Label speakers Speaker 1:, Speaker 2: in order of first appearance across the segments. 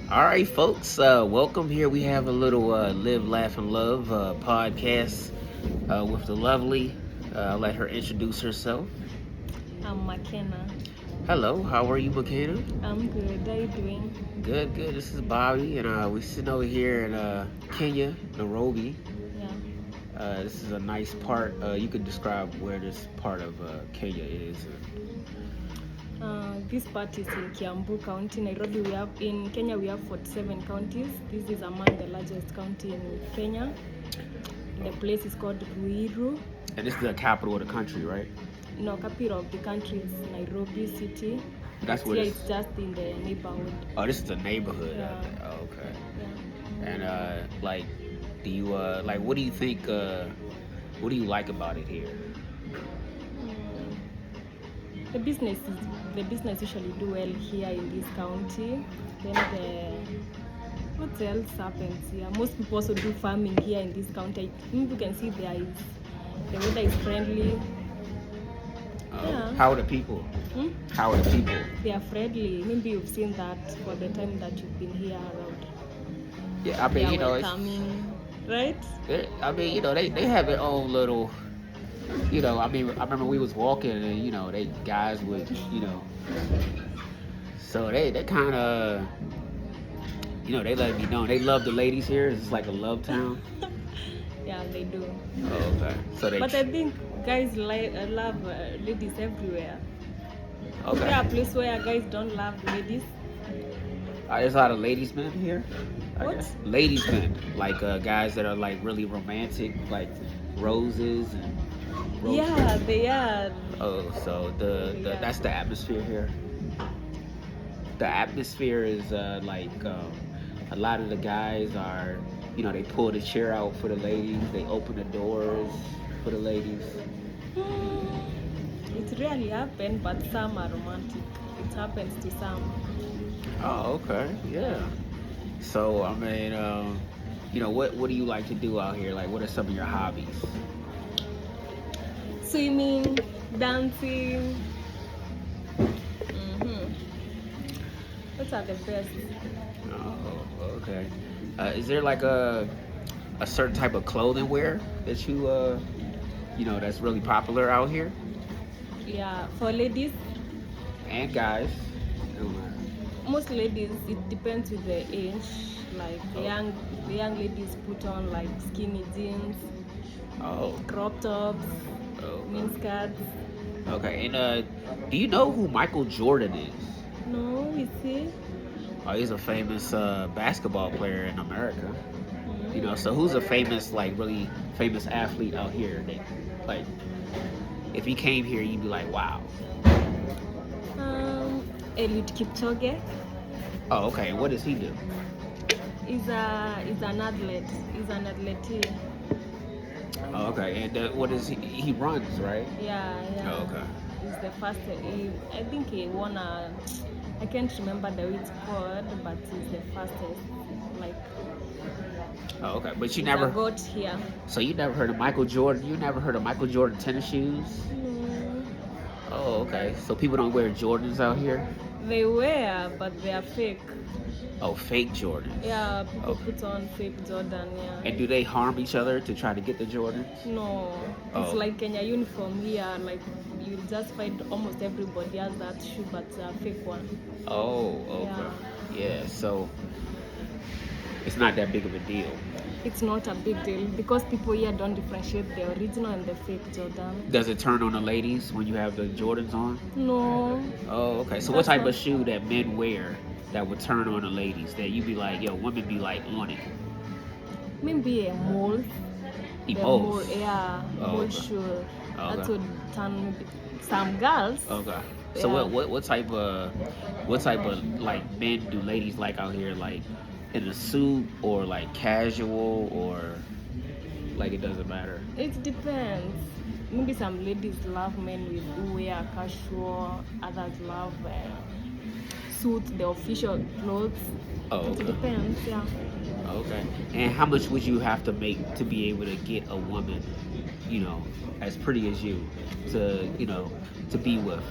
Speaker 1: All right, folks. Welcome here. We have a little Live, Laugh, and Love podcast with the lovely. I'll let her introduce herself.
Speaker 2: I'm McKenna.
Speaker 1: Hello, how are you, Makeda?
Speaker 2: I'm good. How you doing?
Speaker 1: Good, good. This is Bobby, and we're sitting over here in Kenya, Nairobi.
Speaker 2: Yeah.
Speaker 1: This is a nice part. You could describe where this part of Kenya is.
Speaker 2: This part is in Kiambu County. Nairobi, in Kenya we have 47 counties. This is among the largest county in Kenya. The place is called Ruiru.
Speaker 1: And this is the capital of the country, right?
Speaker 2: No, capital of the country is Nairobi City.
Speaker 1: That's where
Speaker 2: it's just in the neighborhood.
Speaker 1: Oh, this is the neighborhood.
Speaker 2: Yeah.
Speaker 1: Oh, okay.
Speaker 2: Yeah.
Speaker 1: And do you what do you think? What do you like about it here?
Speaker 2: The business usually do well here in this county. Then what else happens here? Most people also do farming here in this county. You can see the weather is friendly. Yeah.
Speaker 1: How are the people? How are the people?
Speaker 2: They are friendly. Maybe you've seen that for the time that you've been here around.
Speaker 1: Yeah, I mean,
Speaker 2: welcoming, right?
Speaker 1: I mean, they have their own little. I mean, I remember we was walking and they guys would, so they kind of, they let me know they love the ladies here. It's like a love town.
Speaker 2: Yeah, they do.
Speaker 1: Oh, okay.
Speaker 2: But I think guys love ladies everywhere.
Speaker 1: Okay.
Speaker 2: Is there a place where guys don't love ladies?
Speaker 1: There's a lot of ladies men here.
Speaker 2: What?
Speaker 1: Ladies men, like guys that are like really romantic, like roses and.
Speaker 2: Yeah, they are.
Speaker 1: Oh, so that's the atmosphere here. The atmosphere is a lot of the guys are, they pull the chair out for the ladies. They open the doors for the ladies.
Speaker 2: It rarely happens, but some are romantic. It happens to some.
Speaker 1: Oh, okay, yeah. So I mean, what do you like to do out here? Like, what are some of your hobbies?
Speaker 2: Swimming, dancing. Those are the best.
Speaker 1: Oh, okay. Is there like a certain type of clothing wear that you that's really popular out here?
Speaker 2: Yeah, for ladies
Speaker 1: and guys.
Speaker 2: Most ladies, it depends with the age. Like the young ladies put on like skinny jeans, crop tops, mini skirts.
Speaker 1: Okay, and do you know who Michael Jordan is?
Speaker 2: No, is he?
Speaker 1: Oh, he's a famous basketball player in America. So who's a famous, like really famous athlete out here? Like, if he came here, you'd be like, wow.
Speaker 2: Eliud Kipchoge.
Speaker 1: Oh, okay. And what does he do?
Speaker 2: He's an athlete. He's an athlete.
Speaker 1: Oh, okay. And what is he runs, right?
Speaker 2: Yeah.
Speaker 1: Oh, okay.
Speaker 2: He's the fastest. I think he won I can't remember the way it's called, but he's the fastest. Like.
Speaker 1: Oh, okay. But you never
Speaker 2: got here.
Speaker 1: So you never heard of Michael Jordan? You never heard of Michael Jordan tennis shoes?
Speaker 2: No.
Speaker 1: Oh, okay. So people don't wear Jordans out here?
Speaker 2: They wear, but they are fake.
Speaker 1: Oh, fake Jordans.
Speaker 2: Yeah, people put on fake Jordan, yeah.
Speaker 1: And do they harm each other to try to get the Jordans?
Speaker 2: No. It's like Kenya uniform here, like you just find almost everybody has that shoe, but a fake one.
Speaker 1: Oh, okay. Yeah, so it's not that big of a deal.
Speaker 2: It's not a big deal because people here don't differentiate the original and the fake Jordan.
Speaker 1: Does it turn on the ladies when you have the Jordans on?
Speaker 2: No.
Speaker 1: Oh, okay. So what type of shoe that men wear that would turn on the ladies that you be like, yo, women be like on it?
Speaker 2: Maybe a mole.
Speaker 1: Mole?
Speaker 2: Yeah, mole shoe.
Speaker 1: Okay.
Speaker 2: That would turn some girls.
Speaker 1: Okay. So what type of like men do ladies like out here, like in a suit or like casual or like it doesn't matter?
Speaker 2: It depends. Maybe some ladies love men who wear casual, others love suits, the official clothes.
Speaker 1: Oh, okay.
Speaker 2: It depends, yeah.
Speaker 1: Okay. And how much would you have to make to be able to get a woman, as pretty as you, to be with?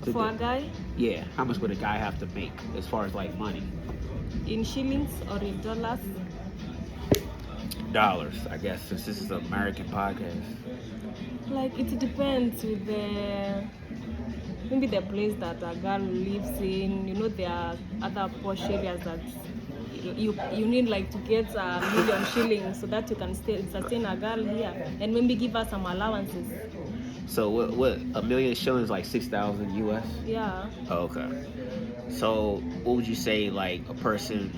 Speaker 1: To
Speaker 2: For a
Speaker 1: do-
Speaker 2: guy,
Speaker 1: Yeah, how much would a guy have to make as far as like money?
Speaker 2: in shillings or in dollars?
Speaker 1: Dollars, I guess, since this is an American podcast.
Speaker 2: Like it depends with the maybe the place that a girl lives in. You know, there are other posh areas that you need like to get a million shillings so that you can sustain a girl here and maybe give her some allowances.
Speaker 1: So what a million shillings like 6,000 US?
Speaker 2: Yeah.
Speaker 1: Oh, okay. So what would you say like a person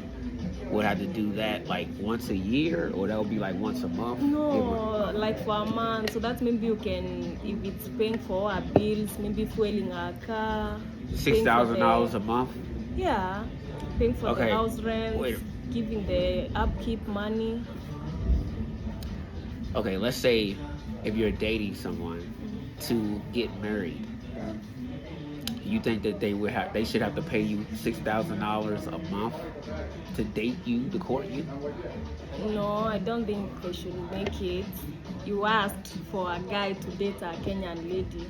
Speaker 1: would have to do that like once a year, or that would be like once a month?
Speaker 2: No, like for a month. So that maybe you can, if it's paying for our bills, maybe fueling our car.
Speaker 1: $6,000 a month.
Speaker 2: Yeah, paying for
Speaker 1: Okay.
Speaker 2: the house rent,
Speaker 1: Wait.
Speaker 2: giving the upkeep money.
Speaker 1: Okay, let's say if you're dating someone to get married, you think that they should have to pay you $6,000 a month to date you, to court you?
Speaker 2: No, I don't think they should make it. You asked for a guy to date a Kenyan lady.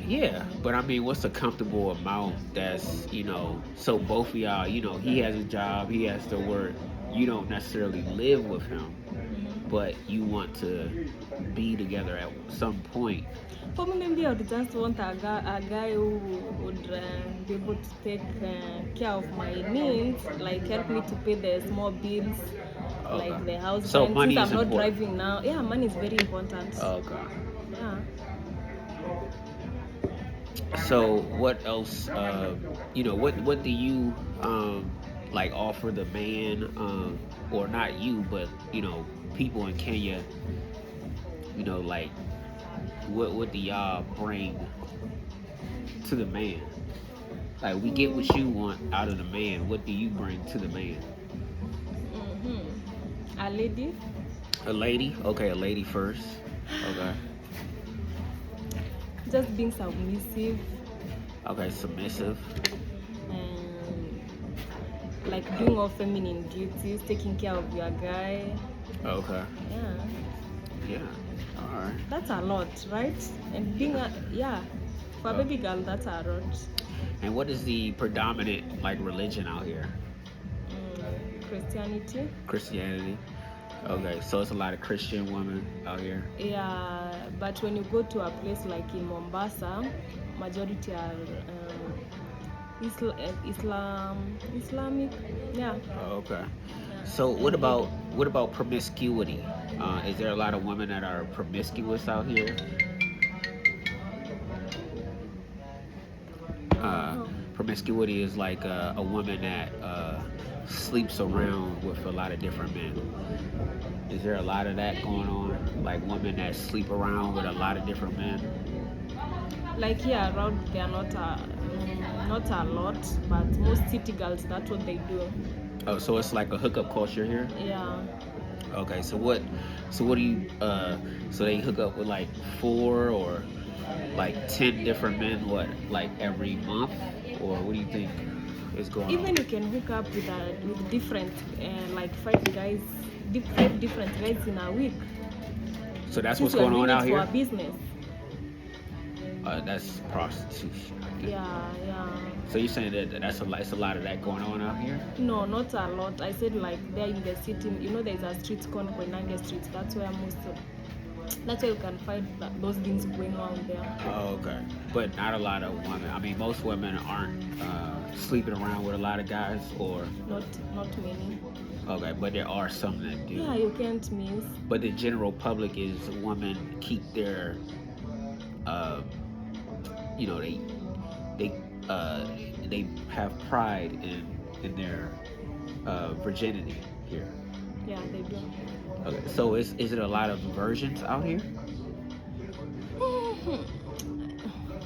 Speaker 1: Yeah, but I mean, what's a comfortable amount that's, so both of y'all, he has a job, he has to work, you don't necessarily live with him, but you want to be together at some point.
Speaker 2: For me, maybe I would just want a guy who would be able to take care of my needs, like help me to pay the small bills,
Speaker 1: Okay.
Speaker 2: like the house
Speaker 1: So
Speaker 2: rent.
Speaker 1: money
Speaker 2: Since
Speaker 1: is
Speaker 2: I'm not
Speaker 1: important.
Speaker 2: driving now, yeah, money is very important.
Speaker 1: Okay.
Speaker 2: Yeah.
Speaker 1: So what else? What do you like offer the man, or not you, but people in Kenya? Like what do y'all bring to the man? Like we get what you want out of the man. What do you bring to the man?
Speaker 2: A lady.
Speaker 1: A lady? Okay, a lady first. Okay.
Speaker 2: Just being submissive
Speaker 1: Okay, submissive.
Speaker 2: and like doing all feminine duties, taking care of your guy.
Speaker 1: Okay.
Speaker 2: Yeah,
Speaker 1: Yeah. All right.
Speaker 2: that's a lot, right? And being for a baby girl, that's a lot.
Speaker 1: And what is the predominant like religion out here?
Speaker 2: Christianity.
Speaker 1: Christianity. Okay, so it's a lot of Christian women out here.
Speaker 2: Yeah, but when you go to a place like in Mombasa, majority are Islamic. Yeah.
Speaker 1: Oh, okay. So what about promiscuity? Is there a lot of women that are promiscuous out here? Promiscuity is like a woman that sleeps around with a lot of different men. Is there a lot of that going on? Like women that sleep around with a lot of different men?
Speaker 2: Like here around, they are not a lot, but most city girls, that's what they do.
Speaker 1: Oh, so it's like a hookup culture here?
Speaker 2: Yeah.
Speaker 1: Okay, so what do you so they hook up with like 4 or like 10 different men, what, like every month, or what do you think is going on?
Speaker 2: Even you can hook up with different like 5 different guys in a week.
Speaker 1: So that's
Speaker 2: Since
Speaker 1: what's going on out
Speaker 2: for
Speaker 1: here?
Speaker 2: a business.
Speaker 1: That's prostitution.
Speaker 2: Yeah.
Speaker 1: So you're saying that it's a lot of that going on out here?
Speaker 2: No, not a lot. I said like there in the city, there's a street called Koinange Street. That's where you can find those things going on there.
Speaker 1: Oh, okay. But not a lot of women. I mean, most women aren't sleeping around with a lot of guys, or
Speaker 2: Not many.
Speaker 1: okay, but there are some that do.
Speaker 2: Yeah, you can't miss.
Speaker 1: But the general public is women keep their, they have pride in their virginity here.
Speaker 2: Yeah, they do.
Speaker 1: Okay, so is it a lot of virgins out here?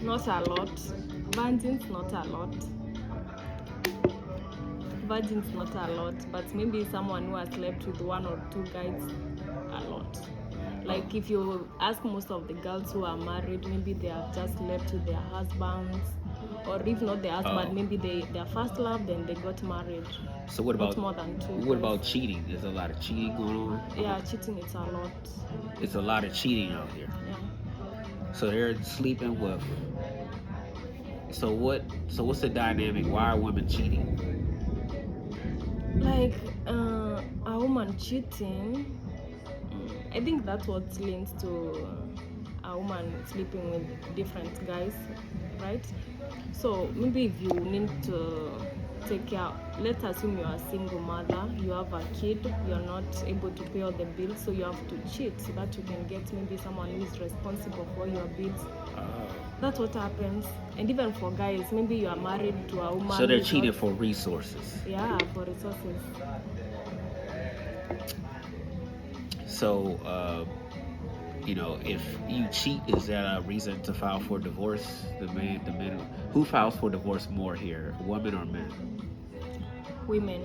Speaker 2: Not a lot. Virgins, not a lot. Virgins, not a lot. But maybe someone who has slept with 1 or 2 guys, a lot. Like if you ask most of the girls who are married, maybe they have just slept with their husbands, or if not their husband, maybe their first love, then they got married.
Speaker 1: So what about
Speaker 2: Not more than 2
Speaker 1: what
Speaker 2: guys.
Speaker 1: about cheating? There's a lot of cheating going on.
Speaker 2: Yeah, cheating is a lot.
Speaker 1: It's a lot of cheating out here.
Speaker 2: Yeah.
Speaker 1: So they're sleeping with what's the dynamic? Why are women cheating?
Speaker 2: Like a woman cheating, I think that's what's linked to a woman sleeping with different guys, right? So maybe if you need to take care, let's assume you're a single mother, you have a kid, you're not able to pay all the bills, so you have to cheat so that you can get maybe someone who is responsible for your bills. That's what happens. And even for guys, maybe you are married to a woman.
Speaker 1: So they're cheating for resources.
Speaker 2: Yeah, for resources.
Speaker 1: So, if you cheat, is that a reason to file for divorce? The men, who files for divorce more here, women or men?
Speaker 2: Women.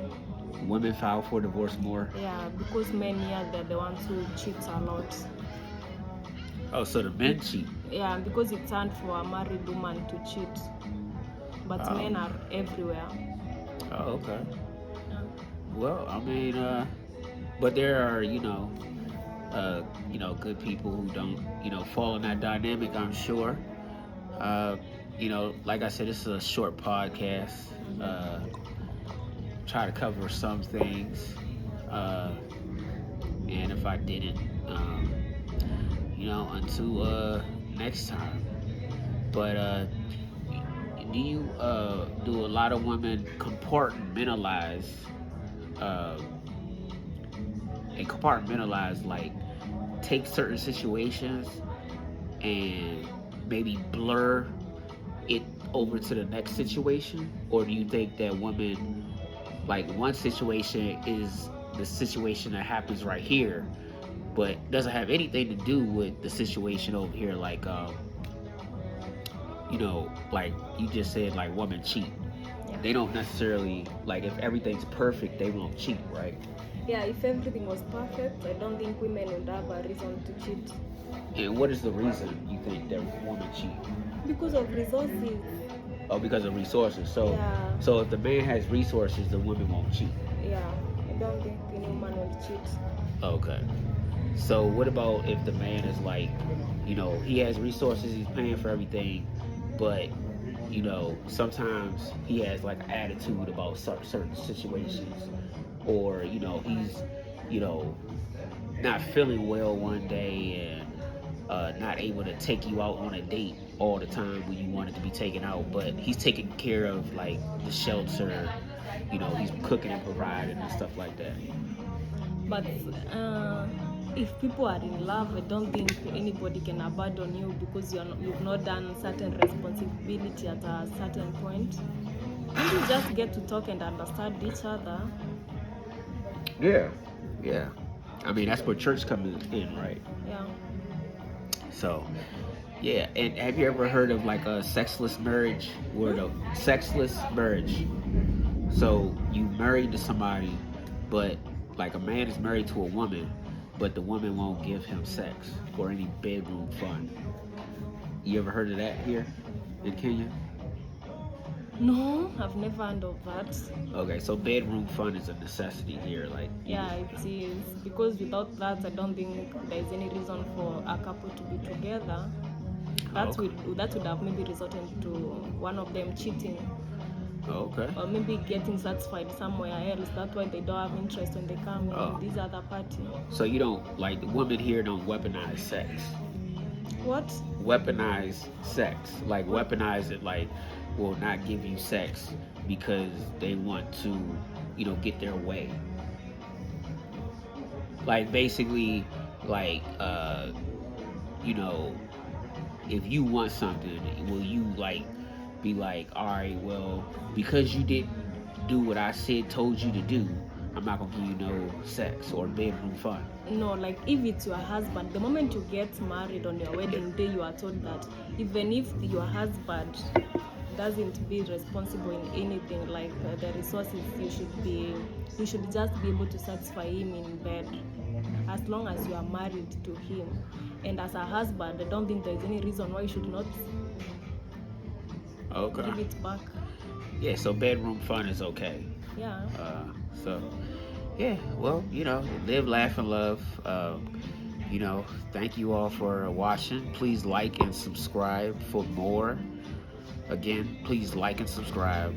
Speaker 1: Women file for divorce more?
Speaker 2: Yeah, because men here, they're the ones who cheat a lot.
Speaker 1: Oh, so the men cheat?
Speaker 2: Yeah, because it's hard for a married woman to cheat. But men are everywhere.
Speaker 1: Oh, okay.
Speaker 2: Yeah.
Speaker 1: Well, I mean, but there are, good people who don't, fall in that dynamic, I'm sure. Like I said, this is a short podcast. Try to cover some things. And if I didn't, until next time. But do a lot of women compartmentalize, like take certain situations and maybe blur it over to the next situation? Or do you think that women, like, one situation is the situation that happens right here but doesn't have anything to do with the situation over here, like like you just said, like women cheat.
Speaker 2: Yeah.
Speaker 1: They don't necessarily, like, if everything's perfect, they won't cheat, right?
Speaker 2: Yeah, if everything was perfect, I don't think women would have a reason to cheat.
Speaker 1: And what is the reason you think that women cheat?
Speaker 2: Because of resources.
Speaker 1: Oh, because of resources. So,
Speaker 2: Yeah.
Speaker 1: so if the man has resources, the women won't cheat.
Speaker 2: Yeah, I don't think any woman will cheat.
Speaker 1: Okay. So what about if the man is like, he has resources, he's paying for everything, but sometimes he has like an attitude about certain situations, or he's not feeling well one day and not able to take you out on a date all the time when you want it to be taken out, but he's taking care of like the shelter, he's cooking and providing and stuff like that.
Speaker 2: But if people are in love, I don't think anybody can abandon you because you've not done certain responsibility at a certain point. You just get to talk and understand each other.
Speaker 1: Yeah. I mean, that's where church comes in, right?
Speaker 2: Yeah.
Speaker 1: So, yeah. And have you ever heard of like a sexless marriage? Sexless marriage. So you married to somebody, but like a man is married to a woman, but the woman won't give him sex or any bedroom fun. You ever heard of that here in Kenya?
Speaker 2: No, I've never heard of that.
Speaker 1: Okay, so bedroom fun is a necessity here, like.
Speaker 2: Yeah, it is, because without that, I don't think there's any reason for a couple to be together. That would have maybe resulted to one of them cheating.
Speaker 1: Okay.
Speaker 2: Or maybe getting satisfied somewhere else. That's why they don't have interest when they come in this other party.
Speaker 1: So you don't, like, the women here don't weaponize sex.
Speaker 2: What?
Speaker 1: Weaponize sex. Like, weaponize it, like, will not give you sex because they want to, get their way. Like, basically, like, if you want something, will you, like, be like, all right, well, because you didn't do what I told you to do, I'm not gonna give you no sex or bedroom fun.
Speaker 2: No, like if it's your husband, the moment you get married on your wedding day, you are told that even if your husband doesn't be responsible in anything, like the resources, you should just be able to satisfy him in bed, as long as you are married to him. And as a husband, I don't think there's any reason why you should not give it back.
Speaker 1: Yeah, so bedroom fun is okay.
Speaker 2: Yeah.
Speaker 1: Yeah, well, live, laugh, and love. Thank you all for watching. Please like and subscribe for more. Again, please like and subscribe.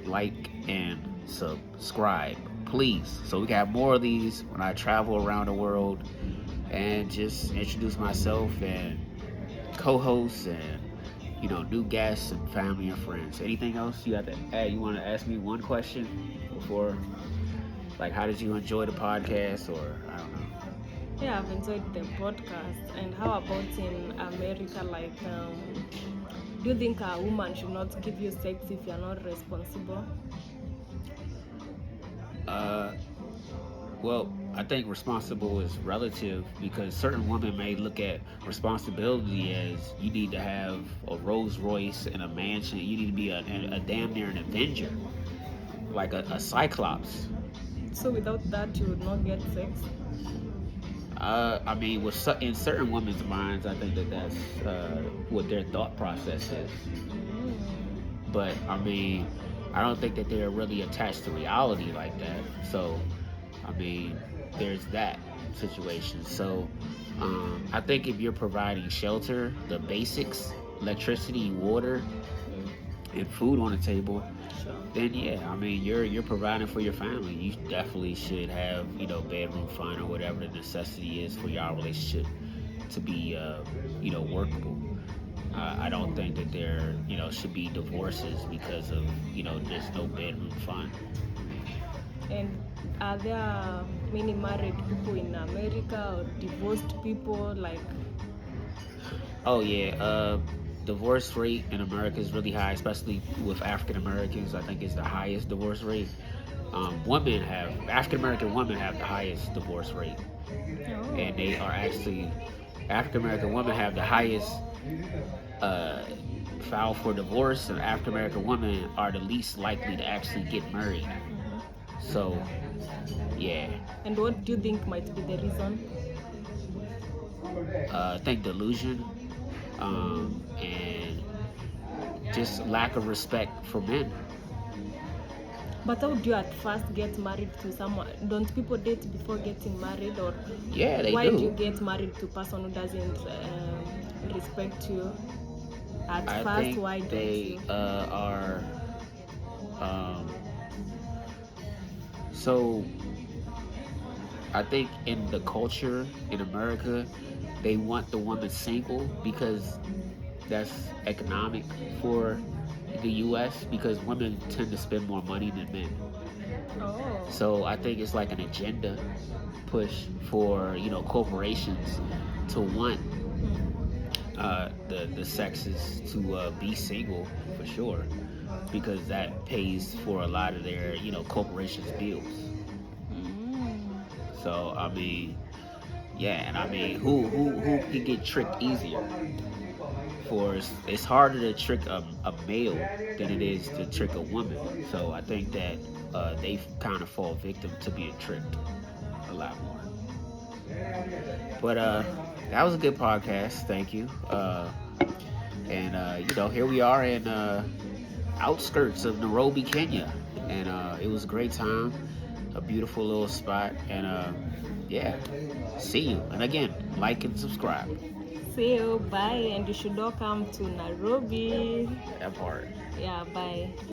Speaker 1: Like and subscribe, please. So we can have more of these when I travel around the world and just introduce myself and co-hosts and new guests and family and friends. Anything else you have to add? You want to ask me one question before, like, how did you enjoy the podcast, or I don't know?
Speaker 2: Yeah, I've enjoyed the podcast. And how about in America? Like, do you think a woman should not give you sex if you're not responsible?
Speaker 1: Well, I think responsible is relative because certain women may look at responsibility as you need to have a Rolls Royce and a mansion. You need to be a damn near an Avenger, like a Cyclops.
Speaker 2: So without that, you would not get sex?
Speaker 1: I mean, in certain women's minds, I think that's what their thought process is. But I mean, I don't think that they're really attached to reality like that. So, I mean, there's that situation. So, I think if you're providing shelter, the basics, electricity, water, and food on the table,
Speaker 2: Sure.
Speaker 1: then yeah, I mean, you're providing for your family. You definitely should have bedroom fund or whatever the necessity is for your relationship to be workable. I don't think that there should be divorces because of there's no bedroom fund.
Speaker 2: And are there many married people in America or divorced people? Like,
Speaker 1: Oh yeah, divorce rate in America is really high, especially with African Americans. I think it's the highest divorce rate. African American women have the highest divorce rate, and they are actually African American women have the highest file for divorce, and African American women are the least likely to actually get married. So, yeah.
Speaker 2: And what do you think might be the reason?
Speaker 1: I think delusion, and just lack of respect for men.
Speaker 2: But how do you at first get married to someone? Don't people date before getting married? Or
Speaker 1: Yeah, they
Speaker 2: why
Speaker 1: do.
Speaker 2: do you get married to a person who doesn't respect you? At
Speaker 1: I
Speaker 2: first,
Speaker 1: think
Speaker 2: why don't
Speaker 1: they
Speaker 2: you?
Speaker 1: are. So I think in the culture in America, they want the woman single because that's economic for the U.S. because women tend to spend more money than men.
Speaker 2: Oh,
Speaker 1: So I think it's like an agenda push for corporations to want the sexes to be single for sure because that pays for a lot of their corporations bills. So I mean, yeah, and I mean, who can get tricked easier? It's harder to trick a male than it is to trick a woman. So I think that they kind of fall victim to being tricked a lot more. But that was a good podcast. Thank you. And here we are in outskirts of Nairobi, Kenya, and it was a great time. A beautiful little spot, and yeah, see you. And again, like and subscribe.
Speaker 2: see you, bye. And you should all come to Nairobi.
Speaker 1: That part.
Speaker 2: Yeah, bye.